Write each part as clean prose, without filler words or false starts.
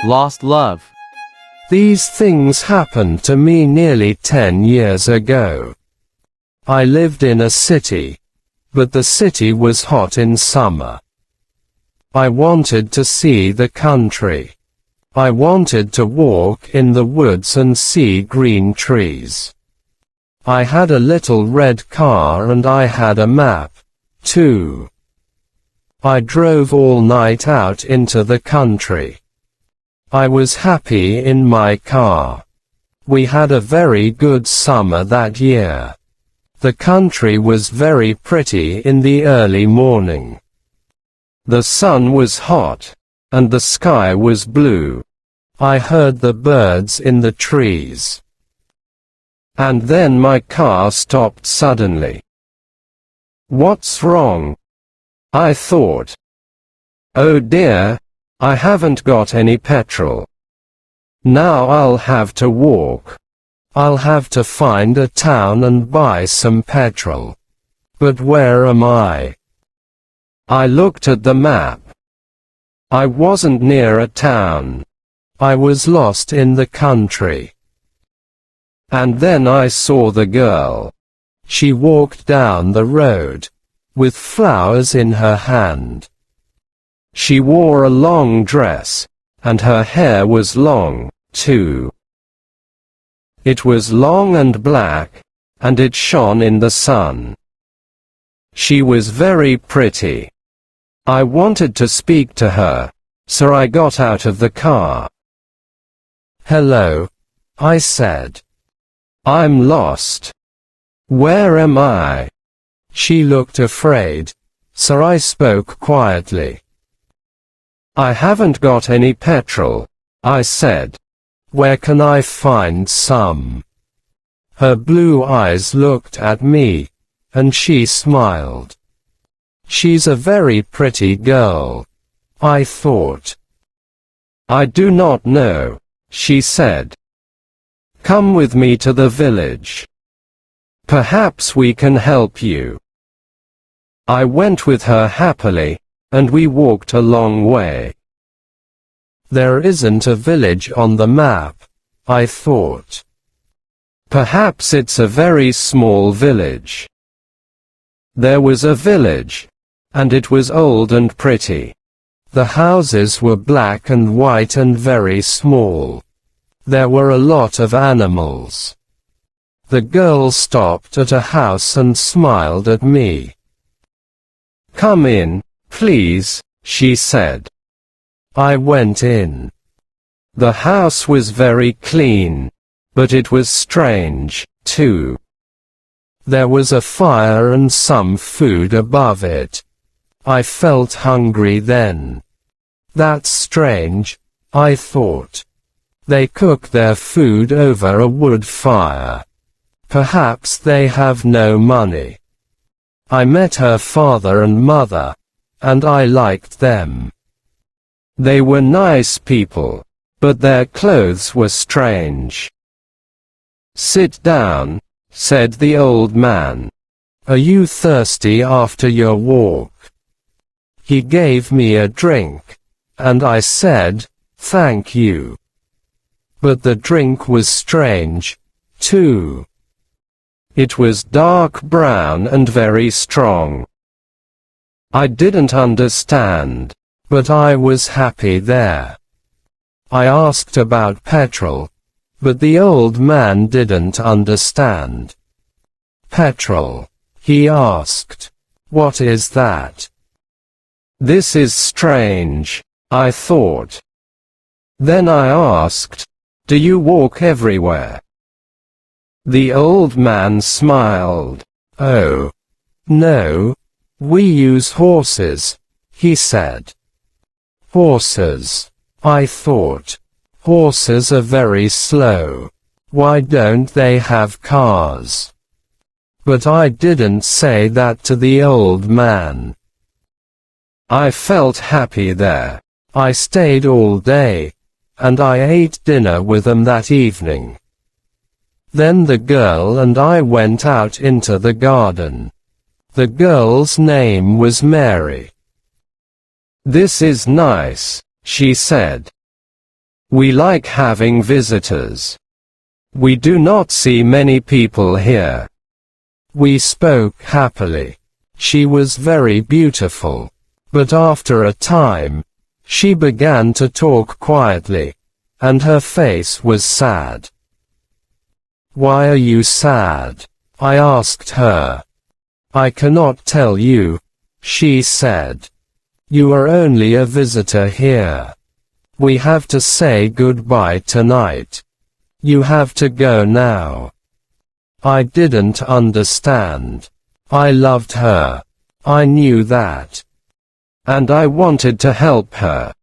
Lost love. These things happened to me nearly 10 years ago. I lived in a city, but the city was hot in summer. I wanted to see the country. I wanted to walk in the woods and see green trees. I had a little red car and I had a map, too. I drove all night out into the country. I was happy in my car. We had a very good summer that year. The country was very pretty in the early morning. The sun was hot, and the sky was blue. I heard the birds in the trees. And then my car stopped suddenly. What's wrong? I thought. Oh dear, I haven't got any petrol. Now I'll have to walk. I'll have to find a town and buy some petrol. But where am I? I looked at the map. I wasn't near a town. I was lost in the country. And then I saw the girl. She walked down the road, with flowers in her hand. She wore a long dress, and her hair was long, too. It was long and black, and it shone in the sun. She was very pretty. I wanted to speak to her, so I got out of the car. Hello, I said. I'm lost. Where am I? She looked afraid, so I spoke quietly. I haven't got any petrol, I said. Where can I find some? Her blue eyes looked at me, and she smiled. She's a very pretty girl, I thought. I do not know, she said. Come with me to the village. Perhaps we can help you. I went with her happily, and we walked a long way. There isn't a village on the map, I thought. Perhaps it's a very small village. There was a village, and it was old and pretty. The houses were black and white and very small. There were a lot of animals. The girl stopped at a house and smiled at me. Come in, please, she said. I went in. The house was very clean, but it was strange, too. There was a fire and some food above it. I felt hungry then. That's strange, I thought. They cook their food over a wood fire. Perhaps they have no money. I met her father and mother, and I liked them. They were nice people, but their clothes were strange. Sit down, said the old man. Are you thirsty after your walk? He gave me a drink, and I said, thank you. But the drink was strange, too. It was dark brown and very strong. I didn't understand, but I was happy there. I asked about petrol, but the old man didn't understand. Petrol, he asked. What is that? This is strange, I thought. Then I asked, do you walk everywhere? The old man smiled. Oh, no, we use horses, he said. Horses, I thought. Horses are very slow. Why don't they have cars? But I didn't say that to the old man. I felt happy there. I stayed all day, and I ate dinner with them that evening. Then the girl and I went out into the garden. The girl's name was Mary. This is nice, she said. We like having visitors. We do not see many people here. We spoke happily. She was very beautiful. But after a time, she began to talk quietly, and her face was sad. "Why are you sad?" I asked her. "I cannot tell you," she said. "You are only a visitor here. We have to say goodbye tonight. You have to go now." I didn't understand. I loved her. I knew that. And I wanted to help her.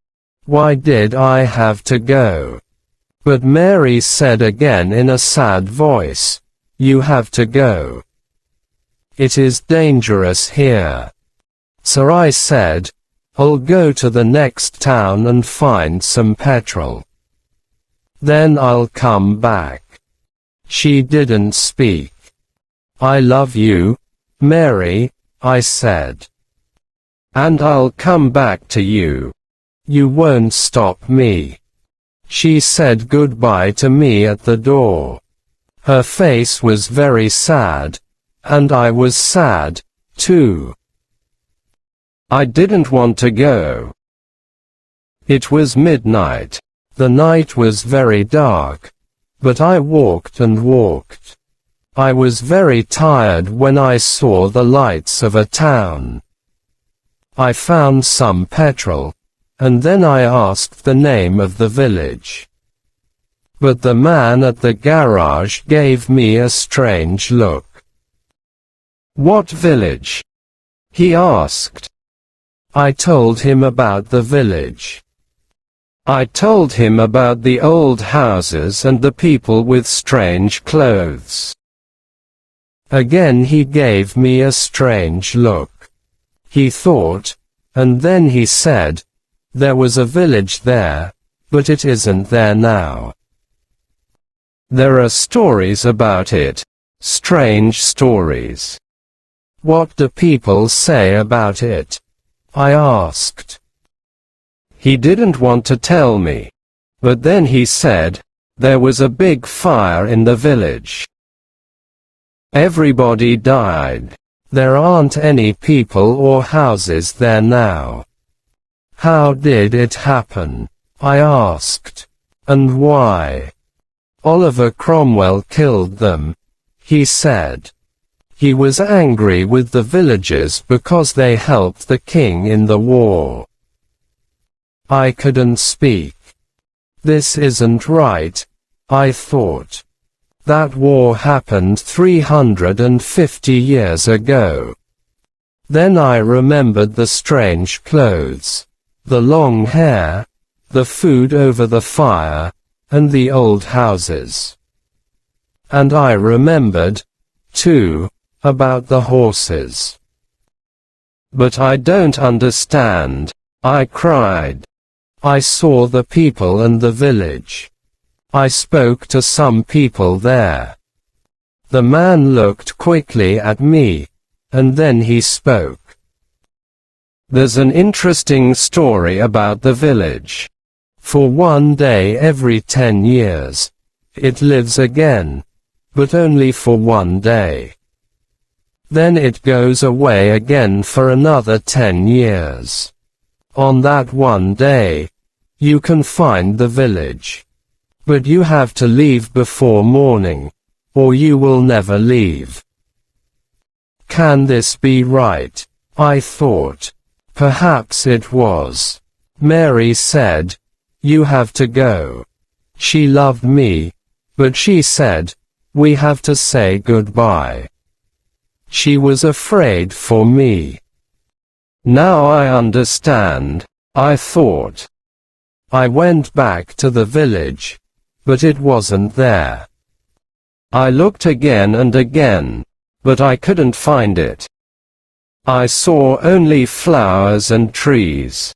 Why did I have to go? But Mary said again in a sad voice, "You have to go. It is dangerous here." So I said, "I'll go to the next town and find some petrol. Then I'll come back." She didn't speak. "I love you, Mary," I said. "And I'll come back to you. You won't stop me." She said goodbye to me at the door. Her face was very sad, and I was sad, too. I didn't want to go. It was midnight. The night was very dark. But I walked and walked. I was very tired when I saw the lights of a town. I found some petrol, and then I asked the name of the village. But the man at the garage gave me a strange look. "What village?" he asked. I told him about the village. I told him about the old houses and the people with strange clothes. Again he gave me a strange look. He thought, and then he said, "There was a village there, but it isn't there now. There are stories about it, strange stories." "What do people say about it?" I asked. He didn't want to tell me. But then he said, "There was a big fire in the village. Everybody died. There aren't any people or houses there now." "How did it happen?" I asked. "And why?" "Oliver Cromwell killed them," he said. "He was angry with the villagers because they helped the king in the war." I couldn't speak. This isn't right, I thought. That war happened 350 years ago. Then I remembered the strange clothes, the long hair, the food over the fire, and the old houses. And I remembered, too, about the horses. "But I don't understand," I cried. I saw the people and the village. I spoke to some people there. The man looked quickly at me, and then he spoke. "There's an interesting story about the village. For one day every 10 years, it lives again, but only for one day. Then it goes away again for another 10 years. On that one day, you can find the village. But you have to leave before morning, or you will never leave." Can this be right? I thought. Perhaps it was. Mary said, "You have to go." She loved me, but she said, "We have to say goodbye." She was afraid for me. Now I understand, I thought. I went back to the village, but it wasn't there. I looked again and again, but I couldn't find it. I saw only flowers and trees.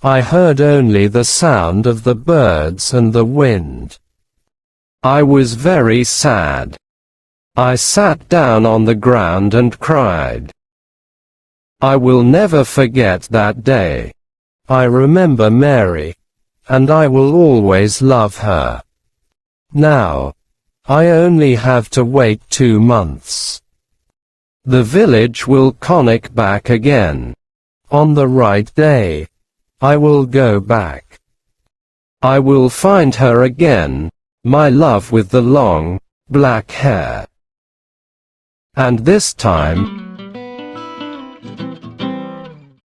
I heard only the sound of the birds and the wind. I was very sad. I sat down on the ground and cried. I will never forget that day. I remember Mary, and I will always love her. Now, I only have to wait 2 months. The village will connect back again. On the right day, I will go back. I will find her again, my love with the long, black hair. And this time,